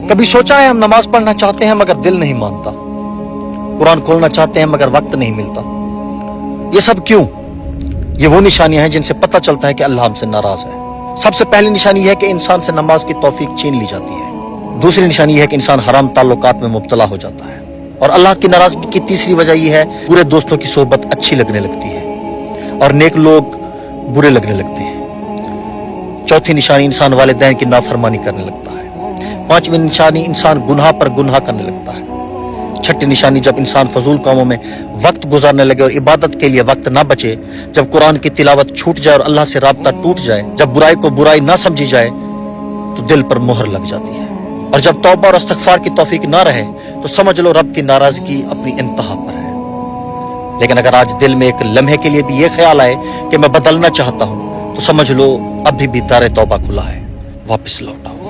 कभी सोचा है हम नमाज पढ़ना चाहते हैं मगर दिल नहीं मानता, कुरान खोलना चाहते हैं मगर वक्त नहीं मिलता। ये सब क्यों? ये वो निशानियां हैं जिनसे पता चलता है कि अल्लाह हमसे नाराज है। सबसे पहली निशानी यह है कि इंसान से नमाज की तौफीक छीन ली जाती है। दूसरी निशानी यह है कि इंसान हराम ताल्लुकात में मुब्तला हो जाता है। और अल्लाह की नाराजगी की तीसरी वजह यह है बुरे दोस्तों की सोहबत अच्छी लगने लगती है और नेक लोग बुरे लगने लगते हैं। चौथी निशानी इंसान वालिदैन की नाफरमानी करने लगता है। पांचवी निशानी इंसान गुनाह पर गुनाह करने लगता है। छठी निशानी जब इंसान फजूल कामों में वक्त गुजारने लगे और इबादत के लिए वक्त ना बचे, जब कुरान की तिलावत छूट जाए और अल्लाह से राब्ता टूट जाए, जब बुराई को बुराई ना समझी जाए तो दिल पर मोहर लग जाती है। और जब तौबा और इस्तिग़फ़ार की तौफीक ना रहे तो समझ लो रब की नाराजगी अपनी इंतहा पर है। लेकिन अगर आज दिल में एक लम्हे के लिए भी ये ख्याल आए कि मैं बदलना चाहता हूं तो समझ लो अभी भी दारे तौबा खुला है, वापस लौट आओ।